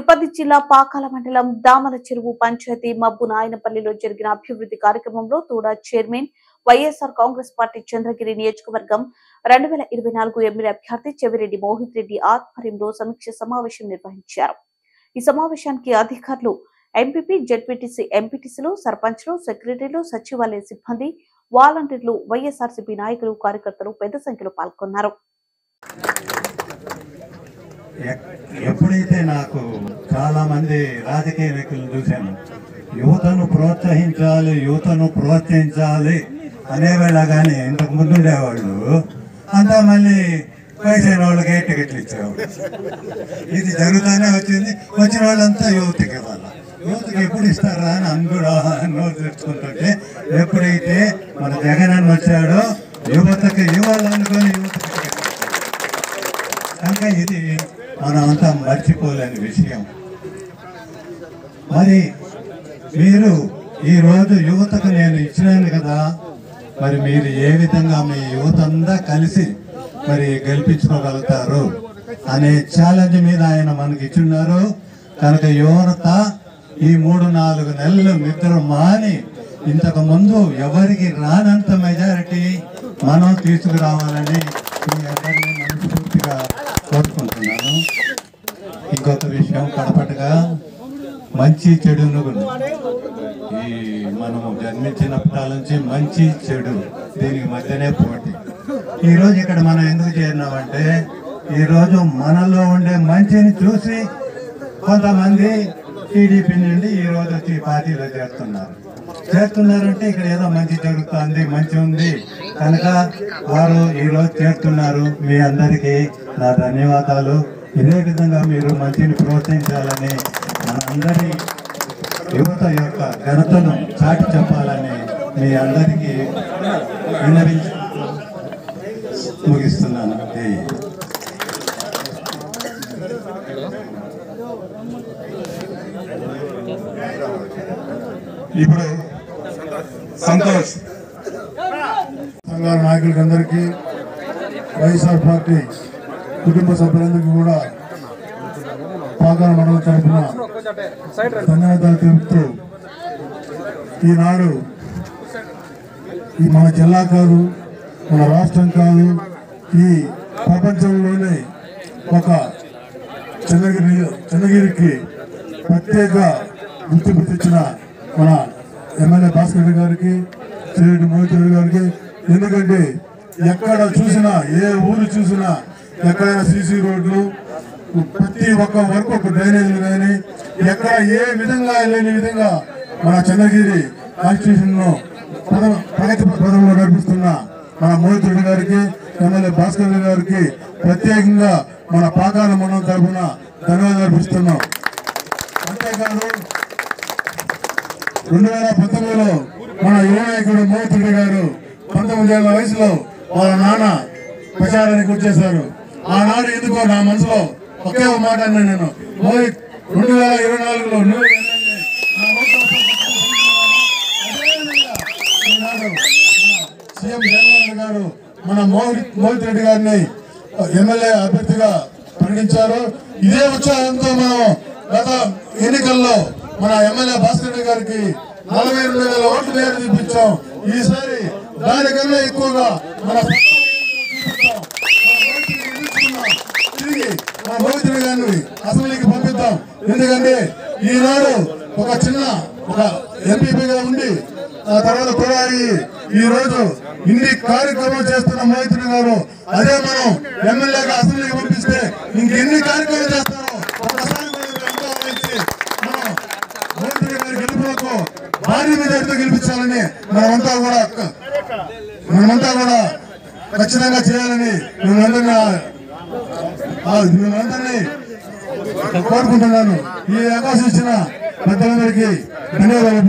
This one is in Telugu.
తిరుపతి జిల్లా పాకాల మండలం దామల చెరువు పంచాయతీ మబ్బు నాయనపల్లిలో జరిగిన అభివృద్ధి కార్యక్రమంలో తోడా చైర్మన్ వైఎస్ఆర్ కాంగ్రెస్ పార్టీ చంద్రగిరి నియోజకవర్గం 2024 ఎమ్మెల్యే అభ్యర్థి చెవిరెడ్డి మోహిత్ రెడ్డి ఆధ్వర్యంలో సమీక్ష సమావేశం నిర్వహించారు. ఈ సమావేశానికి అధికారులు, ఎంపీపీ, జెడ్పీటీసీ, ఎంపీటీసీలు, సర్పంచ్లు, సెక్రటరీలు, సచివాలయ సిబ్బంది, వాలంటీర్లు, వైఎస్ఆర్సీపీ నాయకులు, కార్యకర్తలు పెద్ద సంఖ్యలో పాల్గొన్నారు. ఎప్పుడైతే నాకు చాలా మంది రాజకీయ నాయకులను చూశాను, యువతను ప్రోత్సహించాలి అనేవేళ కానీ ఇంతకు ముందు ఉండేవాళ్ళు అంతా మళ్ళీ వయసైన వాళ్ళకే టికెట్లు ఇచ్చేవాళ్ళు. ఇది జరుగుతూనే వచ్చింది. వచ్చిన వాళ్ళంతా యువతకి ఇవ్వాలి. యువతకి ఎప్పుడు ఇస్తారా అని అందరూ నోరు తెచ్చుకుంటుంటే, ఎప్పుడైతే మన జగన్ అన్న వచ్చాడో యువతకి ఇవ్వాలనుకొని యువతకి కనుక ఇది మనం అంతా మర్చిపోలేని విషయం. మరి మీరు ఈరోజు యువతకు నేను ఇచ్చినాను కదా, మరి మీరు ఏ విధంగా మీ యువత అంతా కలిసి మరి గెలిపించుకోగలుగుతారు అనే ఛాలెంజ్ మీద ఆయన మనకి ఇచ్చున్నారు. కనుక యువత ఈ 3-4 నెలలు నిద్ర మాని ఇంతకు ముందు ఎవరికి రానంత మెజారిటీ మనం తీసుకురావాలని మీ అందరినీ మనస్ఫూర్తిగా కోరుకుంటున్నాను. ఇంకొక విషయం, కడపటగా మంచి చెడును ఈ మనము జన్మించినప్పటి నుంచి మంచి చెడు దీనికి మధ్యనే పోటీ. ఈరోజు ఇక్కడ మనం ఎందుకు చేరినామంటే, ఈరోజు మనలో ఉండే మంచిని చూసి కొంతమంది టీడీపీ నుండి ఈరోజు వచ్చి పార్టీలో చేరుతున్నారంటే ఇక్కడ ఏదో మంచి జరుగుతుంది, మంచి ఉంది కనుక వారు ఈరోజు చేరుతున్నారు. మీ అందరికీ నా ధన్యవాదాలు. ఇదే విధంగా మీరు మంచిని ప్రోత్సహించాలని, మనందరి యువత యొక్క ఘనతను చాటి చెప్పాలని మీ అందరికీ విన్నవించి ముగిస్తున్నాను. ఇప్పుడు సంతోష్ సంఘాల నాయకులందరికీ, వైఎస్ఆర్ పార్టీ కుటుంబ సభ్యులందరికీ కూడా పాకాల మండలం తరఫున ధన్యవాదాలు తెలుపుతూ, ఈనాడు ఈ మన జిల్లా కాదు, మన రాష్ట్రం కాదు, ఈ ప్రపంచంలోనే ఒక చంద్రగిరికి ప్రత్యేక గుర్తింపు తెచ్చిన మన ఎమ్మెల్యే భాస్కర్ రెడ్డి గారికి, చెవిరెడ్డి మోహిత్ రెడ్డి గారికి. ఎందుకంటే ఎక్కడ చూసినా, ఏ ఊరు చూసినా ఎక్కడైనా సీసీ రోడ్లు, ప్రతి ఒక్క వరకు ఒక డ్రైనేజీలు కానీ ఎక్కడ ఏ విధంగా లేని విధంగా మన చంద్రగిరి కాన్స్టిట్యూషన్ను ప్రగతి పథంలో నడిపిస్తున్న మన మోహిత్ రెడ్డి గారికి, ఎమ్మెల్యే భాస్కర్ రెడ్డి గారికి ప్రత్యేకంగా మన పాకాల మండలం తరఫున ధన్యవాదాలు అర్పిస్తున్నాం. అంతేకాదు 2019లో మన యువ నాయకుడు మోహిత్ రెడ్డి గారు 19 ఏళ్ల వయసులో వాళ్ళ నాన్న ప్రచారానికి వచ్చేశారు. ఆనాడు ఎందుకో నా మనసులో ఒకే ఒక మాట అన్నా నేను, మోహిత్ 2024లో నువ్వు సీఎం జగన్మోహన్ గారు మన మోహిత్ రెడ్డి గారిని ఎమ్మెల్యే అభ్యర్థిగా ప్రకటించారు. ఇదే ఉత్సాహంతో మనం గత ఎన్నికల్లో మన ఎమ్మెల్యే భాస్కర్ రెడ్డి గారికి 42,000 ఓట్లు మేర చూపించాం. ఈసారి దానికన్నా ఎక్కువగా మన తిరిగి మన మోహిత్ రెడ్డి గారిని అసెంబ్లీకి పంపిద్దాం. ఎందుకంటే ఈనాడు ఒక ఎంపీపీగా ఉండి ఆ తర్వాత కూడా ఈ రోజు ఇన్ని కార్యక్రమాలు చేస్తున్న మోహిత్ రెడ్డి గారు, అదే మనం ఎమ్మెల్యేగా అసెంబ్లీకి పంపిస్తే ఇంకెన్ని కార్యక్రమాలు చేస్తారో ఒకసారి మనం మోహిత్ రెడ్డి గారి గెలుపులకు భారీ మెజారిటీతో గెలిపించాలని మనమంతా కూడా ఖచ్చితంగా చేయాలని మేమందరినీ కోరుకుంటున్నాను. ఈ అవకాశం ఇచ్చిన పెద్దలందరికీ ధన్యవాదాలు.